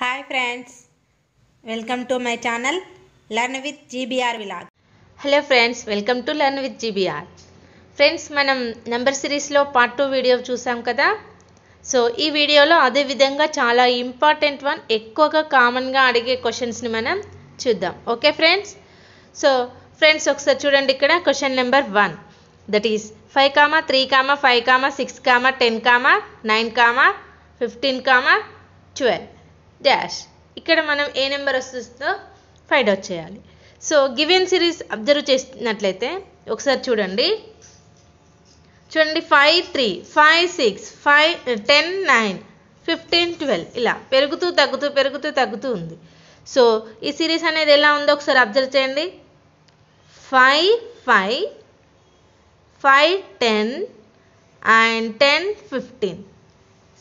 Hi friends, welcome to my channel Learn with GBR Vlog. Hello friends, welcome to learn with GBR. Friends, మనం number సిరీస్లో part 2 video చూసాం కదా. So ఈ వీడియోలో అదే విధంగా చాలా ఇంపార్టెంట్ వన్, ఎక్కువగా కామన్గా అడిగే క్వశ్చన్స్ని మనం చూద్దాం. Okay friends. సో ఫ్రెండ్స్, ఒకసారి చూడండి. ఇక్కడ question number 1, that is 5, 3, 5, 6, 10, 9, 15, 12 dash. ఇక్కడ మనం ఏ నెంబర్ వస్తుందో ఫైండ్ అవుట్ చేయాలి. సో గివెన్ సిరీస్ అబ్జర్వ్ చేసినట్లయితే ఒకసారి చూడండి. 5, 3, 5, 6, 10, 9, 15, 12 ఇలా పెరుగుతూ తగ్గుతూ ఉంది. సో ఈ సిరీస్ అనేది ఎలా ఉందో ఒకసారి అబ్జర్వ్ చేయండి. 5, 5, 10 అండ్ 10, 15.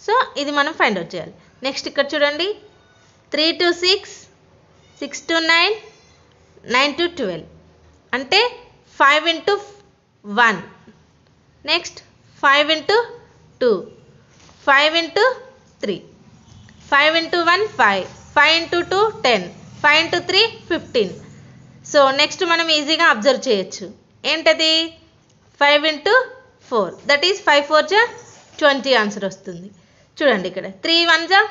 సో ఇది మనం ఫైండ్ అవుట్ చేయాలి. నెక్స్ట్ ఇక్కడ చూడండి. 3 to 6, 6 to 9, 9 to 12 అంటే 5 into 1. Next 5 into 2, 5 into 3, 5 into 1 5, 5 into 2 10, 5 into 3 15. So next మనం ఈజీగా అబ్జర్వ్ చేయొచ్చు. ఏంటది? 5 into 4, దట్ ఈస్ 5 4 జా 20 ఆన్సర్ వస్తుంది. చూడండి ఇక్కడ 3 1 జా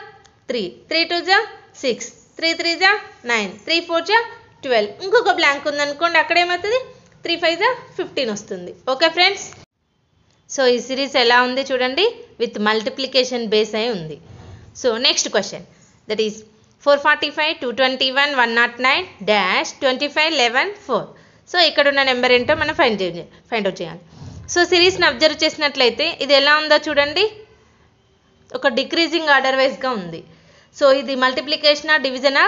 3, 3 2 జా 6, 3 3 జా 9, 3 4 జా 12. ఇంకొక బ్లాంక్ ఉందనుకోండి, అక్కడ ఏమవుతుంది? 3 5 జా 15 వస్తుంది. Okay friends. సో ఈ సిరీస్ ఎలా ఉంది చూడండి, విత్ మల్టిప్లికేషన్ బేస్ అయి ఉంది. So next question, that is 445, 221, 109 dash 25, 11, 4. So ఇక్కడ ఉన్న నెంబర్ ఏంటో మనం ఫైండ్ అవుట్ చేయాలి. సో సిరీస్ని అబ్జర్వ్ చేసినట్లయితే ఇది ఎలా ఉందో చూడండి, ఒక డిక్రీజింగ్ ఆర్డర్ వైజ్గా ఉంది. సో ఇది మల్టిప్లికేషనా డివిజనా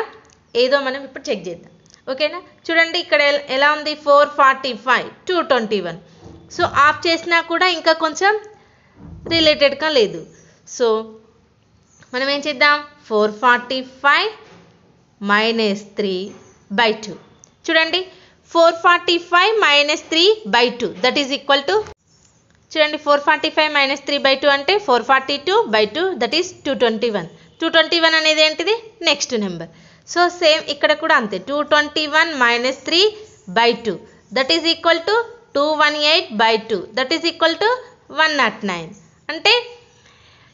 ఏదో మనం ఇప్పుడు చెక్ చేద్దాం. ఓకేనా? చూడండి ఇక్కడ ఎలా ఉంది. 445, 221. సో ఆఫ్ చేసినా కూడా ఇంకా కొంచెం రిలేటెడ్గా లేదు. సో మనం ఏం చేద్దాం? 445 minus 3/2. చూడండి 445 minus 3/2 that is equal to, చూడండి 445 minus 3/2 అంటే 442/2 దట్ ఈస్ 221. 221 అనేది ఏంటిది? Next number. సో సేమ్ ఇక్కడ కూడా అంతే. 221 minus 3/2 that is equal to 218/2 that is equal to 109. అంటే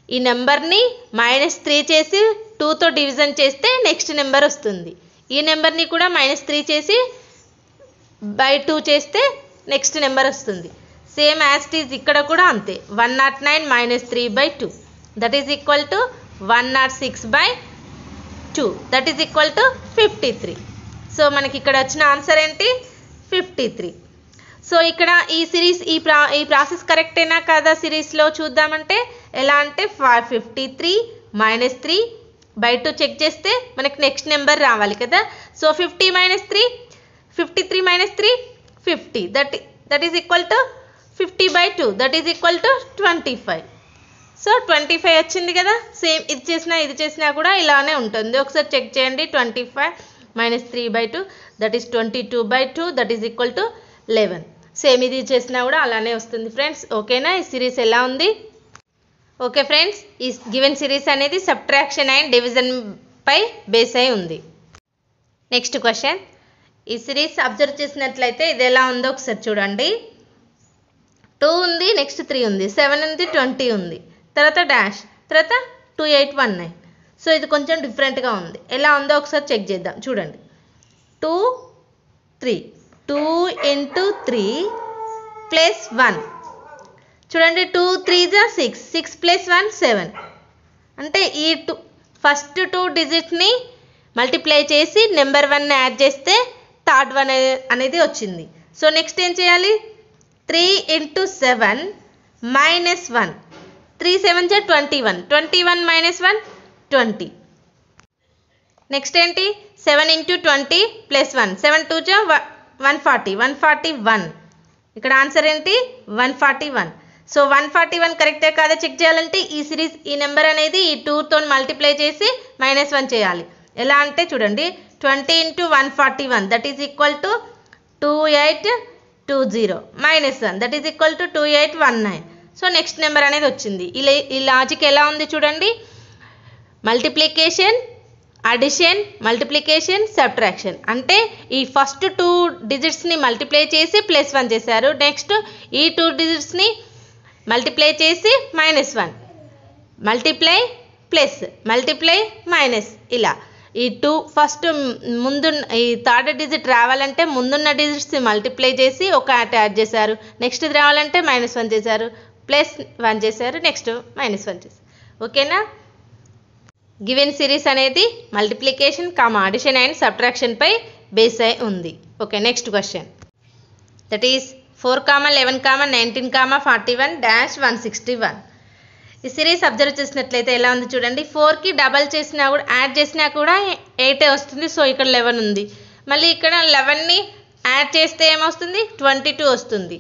ఈ నెంబర్ని -3 చేసి 2తో డివిజన్ చేస్తే నెక్స్ట్ నెంబర్ వస్తుంది. ఈ నెంబర్ని కూడా -3 చేసి /2 చేస్తే నెక్స్ట్ నెంబర్ వస్తుంది. సేమ్ యాజ్ ఇట్ ఈజ్ ఇక్కడ కూడా అంతే. 109 minus 3/2 that is equal to 106/2 that is equal to 53. So మనకి ఇక్కడ వచ్చిన ఆన్సర్ ఏంటి? 53. సో ఇక్కడ ఈ సిరీస్ ఈ ప్రాసెస్ కరెక్టేనా కాదా సిరీస్లో చూద్దామంటే ఎలా అంటే 553 minus 3/2 చెక్ చేస్తే మనకి నెక్స్ట్ నెంబర్ రావాలి కదా. So 50 minus 3, 53 minus 3, 50 that is equal to 50/2 that is equal to 25. So 25 వచ్చింది కదా. సేమ్ ఇది చేసినా కూడా ఇలానే ఉంటుంది. ఒకసారి చెక్ చేయండి. 25 minus 3/2 that is 22/2 that is equal to 11. Same ఇది చేసినా కూడా అలానే వస్తుంది ఫ్రెండ్స్. ఓకేనా? ఈ సిరీస్ ఎలా ఉంది? ఓకే ఫ్రెండ్స్, ఈ గివెన్ సిరీస్ అనేది సబ్ట్రాక్షన్ అండ్ డివిజన్ పై బేస్ అయి ఉంది. నెక్స్ట్ క్వశ్చన్, ఈ సిరీస్ అబ్జర్వ్ చేసినట్లయితే ఇది ఎలా ఉందో ఒకసారి చూడండి. 2 ఉంది, నెక్స్ట్ 3 ఉంది, 7 ఉంది, 20 ఉంది, తర్వాత డాష్, తర్వాత 2819. సో ఇది కొంచెం డిఫరెంట్గా ఉంది. ఎలా ఉందో ఒకసారి చెక్ చేద్దాం. చూడండి 2 3, 2 into 3 plus 1. చూడండి 2 3 జా 6, 6 plus 1 7. అంటే ఈ ఫస్ట్ 2 డిజిట్ని మల్టిప్లై చేసి నెంబర్ 1ని యాడ్ చేస్తే థర్డ్ 1 అనేది వచ్చింది. సో నెక్స్ట్ ఏం చేయాలి? 3 into 7 minus 1, 3 7 జా 21, 21 minus 1 20. నెక్స్ట్ ఏంటి? 7 into 20 plus 1, 7 2 జా 140, 141. ఇక్కడ ఆన్సర్ ఏంటి? 141. సో 141 కరెక్టే కాదా చెక్ చేయాలంటే ఈ నెంబర్ అనేది ఈ 2తో మల్టిప్లై చేసి -1 చేయాలి. ఎలా అంటే చూడండి 20 into 141 that is equal to 2820 -1 that is equal to 2819. So next number అనేది వచ్చింది. ఈ లాజిక్ ఎలా ఉంది చూడండి. Multiplication addition, multiplication, subtraction. అంటే ఈ ఫస్ట్ 2 డిజిట్స్ని మల్టిప్లై చేసి +1 చేశారు. నెక్స్ట్ ఈ 2 డిజిట్స్ని మల్టిప్లై చేసి -1, మల్టిప్లై ప్లస్, మల్టిప్లై మైనస్, ఇలా ఈ 2 ఫస్ట్ ముందు ఈ థర్డ్ డిజిట్ రావాలంటే ముందున్న డిజిట్స్ని మల్టిప్లై చేసి ఒక యాడ్ చేశారు. నెక్స్ట్ ఇది రావాలంటే -1 చేశారు, +1 చేశారు, నెక్స్ట్ -1 చేశారు. ఓకేనా? గివెన్ సిరీస్ అనేది మల్టిప్లికేషన్, అడిషన్ అండ్ సబ్ట్రాక్షన్ పై బేస్ అయి ఉంది. Okay, next question. That is 4, 11, 19, 41 -161. ఈ సిరీస్ అబ్జర్వ్ చేసినట్లయితే ఎలా ఉంది చూడండి. 4కి డబల్ చేసినా కూడా యాడ్ చేసినా కూడా 8 వస్తుంది. సో ఇక్కడ 11 ఉంది. మళ్ళీ ఇక్కడ 11ని యాడ్ చేస్తే ఏమొస్తుంది? 22 వస్తుంది.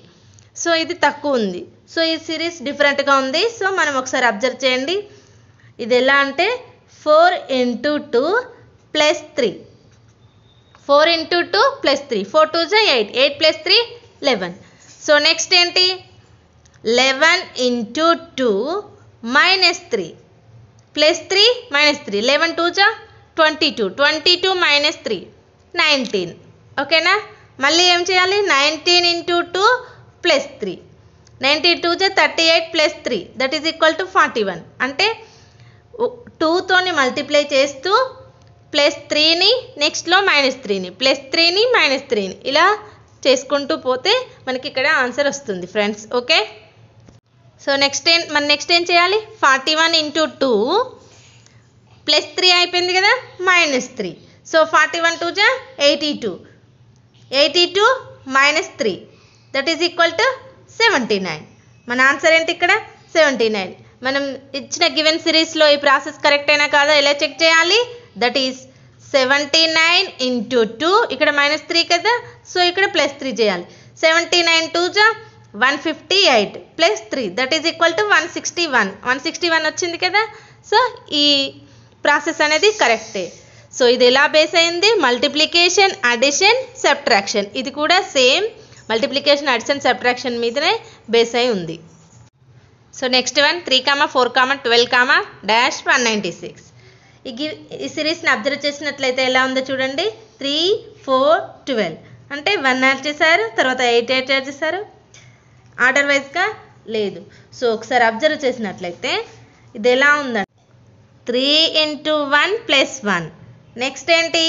సో ఇది తక్కువ ఉంది. సో ఈ సిరీస్ డిఫరెంట్గా ఉంది. సో మనం ఒకసారి అబ్జర్వ్ చేయండి. ఇది ఎలా అంటే 4 × 2 + 3, 4 × 2 + 3, 4 2 is 8, 8 + 3 11. సో నెక్స్ట్ ఏంటి? 11 × 2 -3 +3 -3, 11 2 is 22, 22 - 3 19. ఓకేనా? మళ్ళీ ఏం చేయాలి? 19 × 2 + 3, 19 2 is 38 + 3, that is equal to 41. అంటే 2తోని మల్టిప్లై చేస్తూ +3ని నెక్స్ట్లో -3ని, +3ని -3ని ఇలా చేసుకుంటూ పోతే మనకి ఇక్కడ ఆన్సర్ వస్తుంది ఫ్రెండ్స్. ఓకే, సో నెక్స్ట్ ఏం చేయాలి? 41 × 2 +3 అయిపోయింది కదా, -3. So 41 2 is 82, 82 - 3, that is equal to 79. మన ఆన్సర్ ఏంటి ఇక్కడ? 79. మనం ఇచ్చిన గివెన్ సిరీస్లో ఈ ప్రాసెస్ కరెక్ట్ అయినా కాదా ఎలా చెక్ చేయాలి? దట్ ఈస్ 79 × 2, ఇక్కడ -3 కదా, సో ఇక్కడ +3 చేయాలి. 79 2 is 158 + 3, that is equal to 161. 161 వచ్చింది కదా. సో ఈ ప్రాసెస్ అనేది కరెక్టే. సో ఇది ఎలా బేస్ అయింది? Multiplication, addition, subtraction. ఇది కూడా సేమ్ మల్టిప్లికేషన్, అడిషన్, సబ్ట్రాక్షన్ మీదనే బేస్ అయి ఉంది. So next one 3, 4, 12, -196. ఈ సిరీస్ని అబ్జర్వ్ చేసినట్లయితే ఎలా ఉందో చూడండి. 3, 4, 12 అంటే 1 యాడ్ చేశారు, తర్వాత 8 యాడ్ చేశారు. ఆర్డర్ వైజ్గా లేదు. సో ఒకసారి అబ్జర్వ్ చేసినట్లయితే ఇది ఎలా ఉందండి? 3 × 1 + 1. నెక్స్ట్ ఏంటి?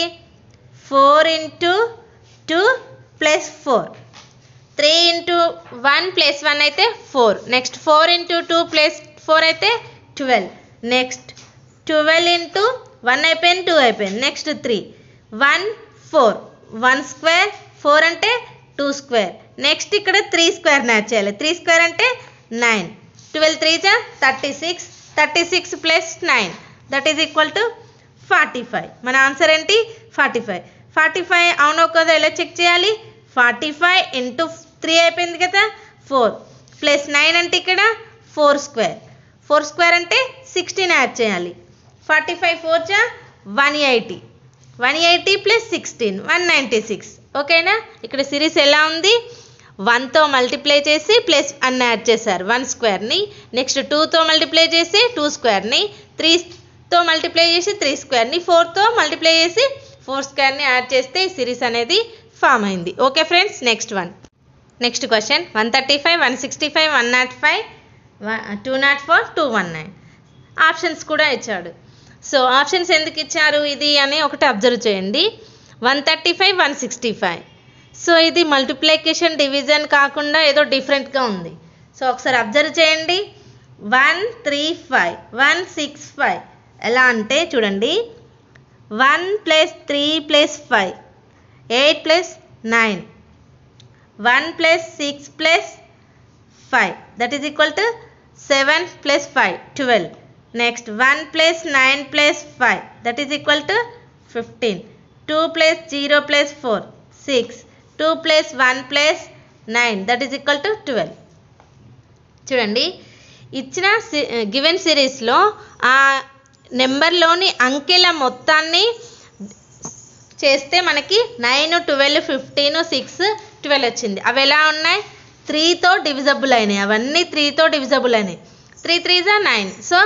4 × 2 + 4. 3 × 1 + 1 అయితే 4. నెక్స్ట్ 4 × 2 + 4 అయితే 12. నెక్స్ట్ 12 × 1 అయిపోయింది, 2 అయిపోయింది. నెక్స్ట్ 3, 1 4, 1 స్క్వేర్, 4 అంటే 2 స్క్వేర్. నెక్స్ట్ ఇక్కడ 3 స్క్వేర్ యాడ్ చేయాలి. 3 స్క్వేర్ అంటే 9, 12 3 is 36, 36 + 9, that is equal to 45. మన ఆన్సర్ ఏంటి? 45. 45 అవునో కదా ఎలా చెక్ చేయాలి? 45 × 3 అయిపోయింది కదా, 4 + 9 అంటే ఇక్కడ 4 స్క్వేర్, 4 స్క్వేర్ అంటే 16 యాడ్ చేయాలి. 45 4 is 180, 180 + 16 196. ఓకేనా? ఇక్కడ సిరీస్ ఎలా ఉంది? 1తో మల్టిప్లై చేసి +1 యాడ్ చేశారు 1 స్క్వేర్ని. నెక్స్ట్ 2తో మల్టిప్లై చేసి 2 స్క్వేర్ని, 3తో మల్టిప్లై చేసి 3 స్క్వేర్ని, 4తో మల్టిప్లై చేసి 4 స్క్వేర్ని యాడ్ చేస్తే ఈ సిరీస్ అనేది ఫామ్ అయింది. Okay friends, next question 135, 165, 105, 204, 219. Options కూడా ఇచ్చాడు. సో ఆప్షన్స్ ఎందుకు ఇచ్చారు ఇది అని ఒకటి అబ్జర్వ్ చేయండి. 135, 165. సో ఇది మల్టిప్లికేషన్, డివిజన్ కాకుండా ఏదో డిఫరెంట్గా ఉంది. సో ఒకసారి అబ్జర్వ్ చేయండి. 135, 165 ఎలా అంటే చూడండి. 1 + 3 + 5, 8 + 9, 1 + 6 + 5, that is equal to 7 + 5 12. Next 1 + 9 + 5, that is equal to 15. 2 + 0 + 4 6, 2 + 1 + 9, that is equal to 12. చూడండి, ఇచ్చిన గివెన్ సిరీస్లో ఆ నెంబర్లోని అంకెల మొత్తాన్ని చేస్తే మనకి 9, 12, 15, 6, 12 వచ్చింది. అవి ఎలా ఉన్నాయి? 3తో డివిజబుల్ అయినాయి. అవన్నీ 3తో డివిజబుల్ అయినాయి. 3 3 is 9. సో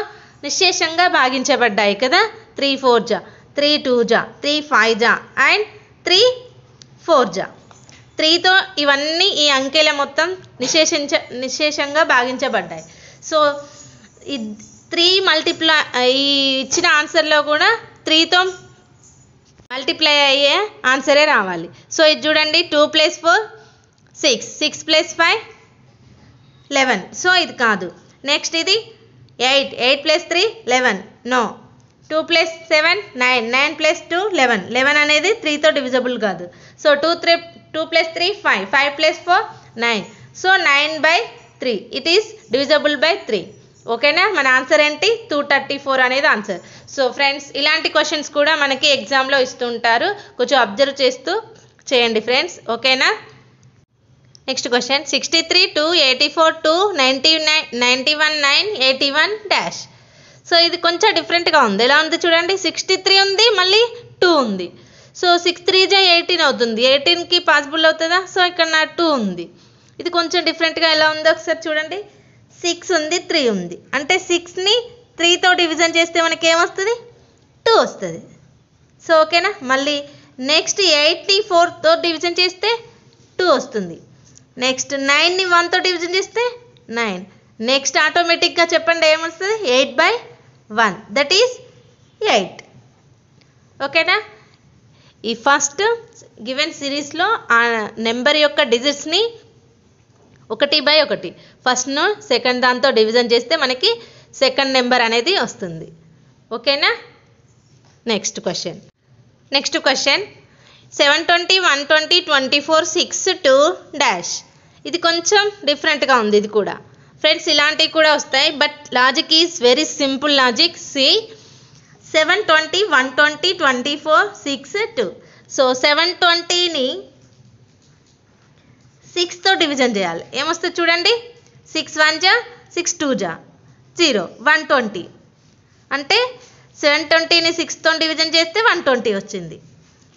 నిశ్శేషంగా భాగించబడ్డాయి కదా. 3 4 is 3 2 జా, 3 5 జా అండ్ 3 4 జా. 3తో ఇవన్నీ ఈ అంకెల మొత్తం నిశేషంగా భాగించబడ్డాయి. సో ఈ 3 మల్టిప్లై ఈ ఇచ్చిన ఆన్సర్లో కూడా 3తో మల్టిప్లై అయ్యే ఆన్సరే రావాలి. సో ఇది చూడండి 2 + 4 6, 6 + 5 11. సో ఇది కాదు. నెక్స్ట్ ఇది 8, 8 + 3 11. నో. 2 + 7 9, 9 + 2 11. 11 అనేది 3తో డివిజబుల్ కాదు. So 2 + 3 5, 5 + 4 9. So 9/3 it is divisible by 3. ఓకేనా? మన ఆన్సర్ ఏంటి? 234 అనేది ఆన్సర్. సో ఫ్రెండ్స్, ఇలాంటి క్వశ్చన్స్ కూడా మనకి ఎగ్జామ్లో ఇస్తుంటారు. కొంచెం అబ్జర్వ్ చేస్తూ చేయండి ఫ్రెండ్స్. ఓకేనా? Next question 63 2 84 2 99 91 9 81 dash. సో ఇది కొంచెం డిఫరెంట్గా ఉంది. ఎలా ఉంది చూడండి. 63 ఉంది, మళ్ళీ 2 ఉంది. సో 6 3 జా 18 అవుతుంది. 18కి పాసిబుల్ అవుతుందా? సో ఇక్కడ నా 2 ఉంది. ఇది కొంచెం డిఫరెంట్గా ఎలా ఉందో ఒకసారి చూడండి. 6 ఉంది, 3 ఉంది. అంటే 6ని 3తో డివిజన్ చేస్తే మనకి ఏమొస్తుంది? 2 వస్తుంది. సో ఓకేనా? మళ్ళీ నెక్స్ట్ 8ని 4తో డివిజన్ చేస్తే 2 వస్తుంది. నెక్స్ట్ 9ని 1తో డివిజన్ చేస్తే 9. నెక్స్ట్ ఆటోమేటిక్గా చెప్పండి ఏమొస్తుంది? 8/1 దట్ ఈస్ 8. ఓకేనా? ఈ ఫస్ట్ గివెన్ సిరీస్లో ఆ నెంబర్ యొక్క డిజిట్స్ని 1/1 ఫస్ట్ను సెకండ్ దాంతో డివిజన్ చేస్తే మనకి సెకండ్ నెంబర్ అనేది వస్తుంది. ఓకేనా? Next question 720 120 24 6 2 dash. ఇది కొంచెం డిఫరెంట్గా ఉంది. ఇది కూడా ఫ్రెండ్స్ ఇలాంటివి కూడా వస్తాయి. But logic is very simple logic. C 720 120 24 6 2. So 720ని 6తో డివిజన్ చేయాలి. ఏమొస్తుంది చూడండి. 6 1 జా 6 2 జా 0 120. అంటే 720ని 6తో డివిజన్ చేస్తే 120 వచ్చింది.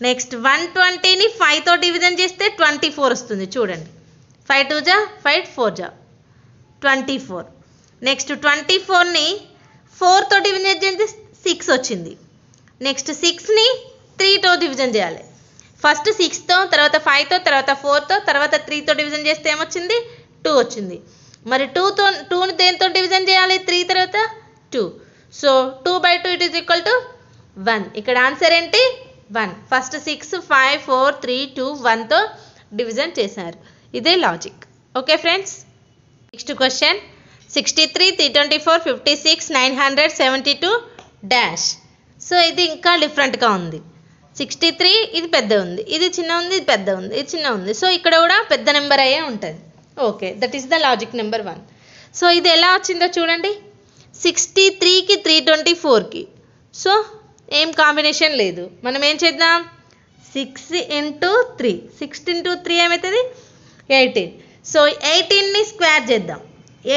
నెక్స్ట్ 120ని 5తో డివిజన్ చేస్తే 24 వస్తుంది. చూడండి 5 2 జా 5 4 జా 24. నెక్స్ట్ 24ని 4తో డివిజన్ చేస్తే 6 వచ్చింది. నెక్స్ట్ 6ని 3తో డివిజన్ చేయాలి. ఫస్ట్ 6తో, తర్వాత 5తో, తర్వాత 4తో, తర్వాత 3తో డివిజన్ చేస్తే ఏమొచ్చింది? 2 వచ్చింది. మరి 2ని దేంతో డివిజన్ చేయాలి? 3 తర్వాత 2. So 2/2 it is equal to 1. ఇక్కడ ఆన్సర్ ఏంటి? 1. ఫస్ట్ 6 5 4 3 2 1తో డివిజన్ చేశారు. ఇదే logic. Okay friends. Next question 63 324 56 972 dash. So ఇది ఇంకా డిఫరెంట్గా ఉంది. 63 ఇది పెద్ద ఉంది, ఇది చిన్న ఉంది, ఇది పెద్ద ఉంది, ఇది చిన్న ఉంది. సో ఇక్కడ కూడా పెద్ద నెంబర్ అయ్యే ఉంటుంది. Okay, that is the logic number 1. So ఇది ఎలా వచ్చిందో చూడండి. 63కి 324కి సో ఏం కాంబినేషన్ లేదు. మనం ఏం చేద్దాం? 6 × 3 6 × 3 ఏమవుతుంది? 18. సో 18ని స్క్వేర్ చేద్దాం.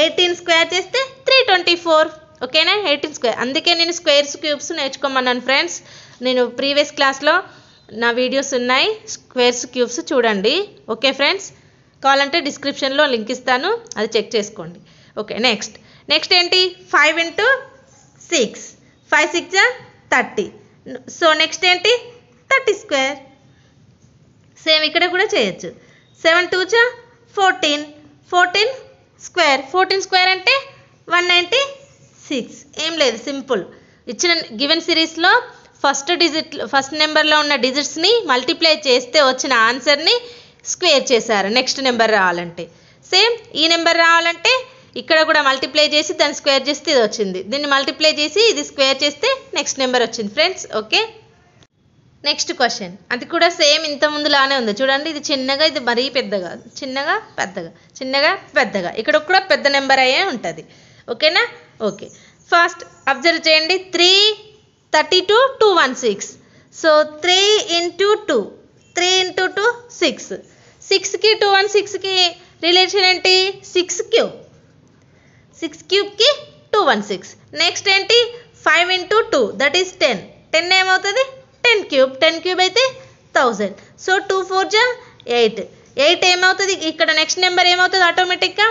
18 స్క్వేర్ చేస్తే 324. ఓకేనా? 18 స్క్వేర్. అందుకే నేను స్క్వేర్స్ క్యూబ్స్ నేర్చుకోమన్నాను ఫ్రెండ్స్. నేను ప్రీవియస్ క్లాస్లో నా వీడియోస్ ఉన్నాయి, స్క్వేర్స్ క్యూబ్స్ చూడండి. ఓకే ఫ్రెండ్స్, కావాలంటే డిస్క్రిప్షన్లో లింక్ ఇస్తాను, అది చెక్ చేసుకోండి. ఓకే, నెక్స్ట్ ఏంటి? 5 × 6 5 6 జా 30. సో నెక్స్ట్ ఏంటి? 30 స్క్వేర్. సేమ్ ఇక్కడ కూడా చేయొచ్చు. 7 2 జా 14 14 స్క్వేర్. 14 స్క్వేర్ అంటే 196. ఏం లేదు, సింపుల్. ఇచ్చిన గివెన్ సిరీస్లో ఫస్ట్ నెంబర్లో ఉన్న డిజిట్స్ని మల్టిప్లై చేస్తే వచ్చిన ఆన్సర్ని స్క్వేర్ చేశారు. నెక్స్ట్ నెంబర్ రావాలంటే సేమ్ ఈ నెంబర్ రావాలంటే ఇక్కడ కూడా మల్టిప్లై చేసి దాన్ని స్క్వేర్ చేస్తే ఇది వచ్చింది. దీన్ని మల్టిప్లై చేసి ఇది స్క్వేర్ చేస్తే నెక్స్ట్ నెంబర్ వచ్చింది ఫ్రెండ్స్. ఓకే, నెక్స్ట్ క్వశ్చన్ అది కూడా సేమ్ ఇంత ముందులానే ఉంది చూడండి. ఇది చిన్నగా, ఇది మరీ పెద్దగా, చిన్నగా పెద్దగా, చిన్నగా పెద్దగా. ఇక్కడ కూడా పెద్ద నెంబర్ అయ్యే ఉంటుంది. ఓకేనా? ఓకే, ఫస్ట్ అబ్జర్వ్ చేయండి. 332 216. సో 3 × 2 3 × 2 6. 6కి 216కి రిలేషన్ ఏంటి? 6 క్యూబ్. 6 క్యూబ్కి 216. నెక్స్ట్ ఏంటి? 5 × 2 దట్ ఈస్ 10. 10 ఏమవుతుంది? 10 క్యూబ్. 10 క్యూబ్ అయితే 1000. సో 2 4 జా 8. 8 ఏమవుతుంది? ఇక్కడ నెక్స్ట్ నెంబర్ ఏమవుతుంది ఆటోమేటిక్గా?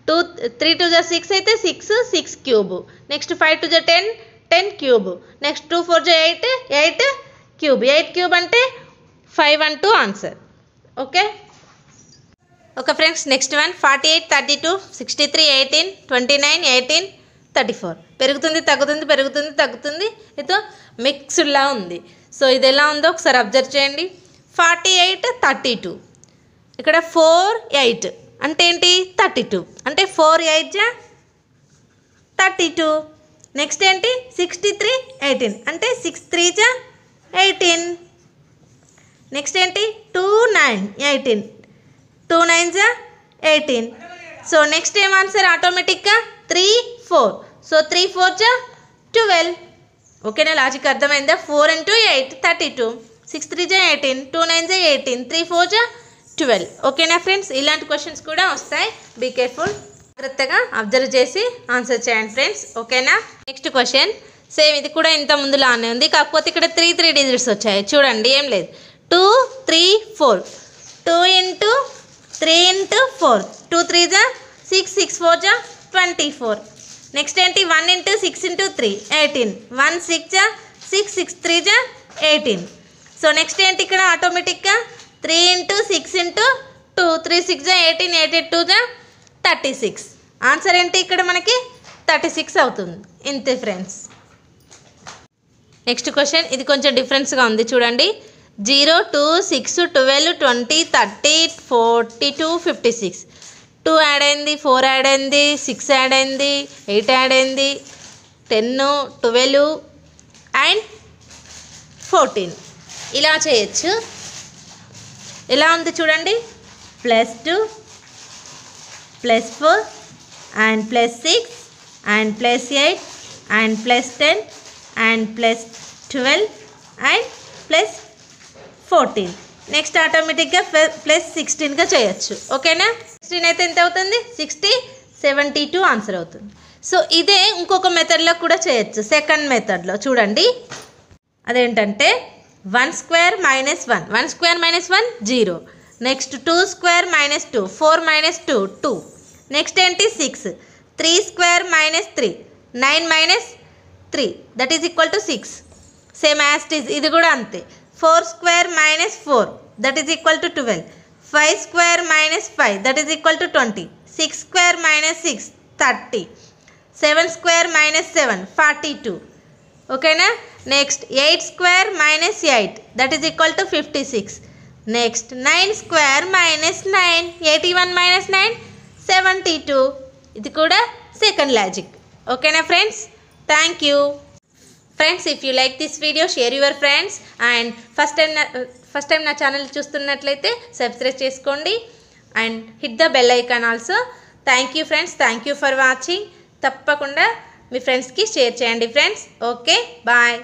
3 2 జా 6 అయితే 6 6 క్యూబ్. నెక్స్ట్ 5 2 జా 10 10 క్యూబ్. Next 2 4 8, 8 cube. 8 క్యూబ్ అంటే 512 answer. Okay okay friends, next one 48 32 63 18 29 18 34. పెరుగుతుంది తగ్గుతుంది, పెరుగుతుంది తగ్గుతుంది, ఇది మిక్స్డ్లా ఉంది. సో ఇది ఎలా ఉందో ఒకసారి అబ్జర్వ్ చేయండి. 48 32, ఇక్కడ 4 8 అంటే ఏంటి 32, అంటే 4 8 జా 32. నెక్స్ట్ ఏంటి 63 18 అంటే 6 3 జా 18. నెక్స్ట్ ఏంటి 2 9 18, 2 9 జా 18. సో నెక్స్ట్ ఏం ఆన్సర్ ఆటోమేటిక్గా 3 4. సో 3 4 జా 12. ఓకేనా, లాజిక్ అర్థమైందా? 4 into 8 32, 6 3 జా 18, 2 9 జా 18, 3 4 జా 12. ఓకేనా ఫ్రెండ్స్, ఇలాంటి క్వశ్చన్స్ కూడా వస్తాయి. బీ కేర్ఫుల్, జాగ్రత్తగా అబ్జర్వ్ చేసి ఆన్సర్ చేయండి ఫ్రెండ్స్. ఓకేనా. నెక్స్ట్ క్వశ్చన్ సేమ్, ఇది కూడా ఇంత ముందులానే ఉంది, కాకపోతే ఇక్కడ 3 డిజిట్స్ వచ్చాయి. చూడండి, ఏం లేదు 2 3 4, 2 into 3 into 4, 2 3 జా 6, 6 4 జా 24. నెక్స్ట్ ఏంటి 1 into 6 into 3 18, 1 6 జా 6, 6 3 జా 18. సో నెక్స్ట్ ఏంటి ఇక్కడ ఆటోమేటిక్గా 3 into 6 into 2, 3 6 జా 18, 8 2 జా 36. ఆన్సర్ ఏంటి ఇక్కడ మనకి 36 అవుతుంది. ఇంతే ఫ్రెండ్స్. నెక్స్ట్ క్వశ్చన్, ఇది కొంచెం డిఫరెన్స్గా ఉంది చూడండి. 0 2 6 12 20 30 42 56. 2 యాడ్ అయింది, 4 యాడ్ అయింది, 6 యాడ్ అయింది, 8 యాడ్ అయింది, 10 12 అండ్ 14. ఇలా చేయొచ్చు. ఎలా ఉంది చూడండి, +2 +4 and +6 and +8 and +10 and +12 and +14. Next ఆటోమేటిక్గా +16గా చేయొచ్చు. ఓకేనా, 16 అయితే ఎంత అవుతుంది 60 72 ఆన్సర్ అవుతుంది. సో ఇదే ఇంకొక మెథడ్లో కూడా చేయొచ్చు. సెకండ్ మెథడ్లో చూడండి, అదేంటంటే 1 square minus 1, 1 square minus 1 0. Next 2 square minus 2, 4 minus 2 2. Next ఏంటి 6, 3 square minus 3, 9 minus 3 that is equal to 6. Same as it is ఇది కూడా అంతే. 4 square minus 4 that is equal to 12. 5 square minus 5 that is equal to 20. 6 square minus 6 30. 7 square minus 7 42. ఓకేనా. Next 8 square minus 8 that is equal to 56. Next 9 square minus 9, 81 minus 9 72. ఇది కూడా second logic. ఓకేనా friends, thank you. Friends, if you like this video share your friends and first time నా channel చూస్తున్నట్లయితే subscribe చేసుకోండి and hit the bell icon also. Thank you friends, thank you for watching. తప్పకుండా మీ ఫ్రెండ్స్కి share చేయండి friends. Okay, bye.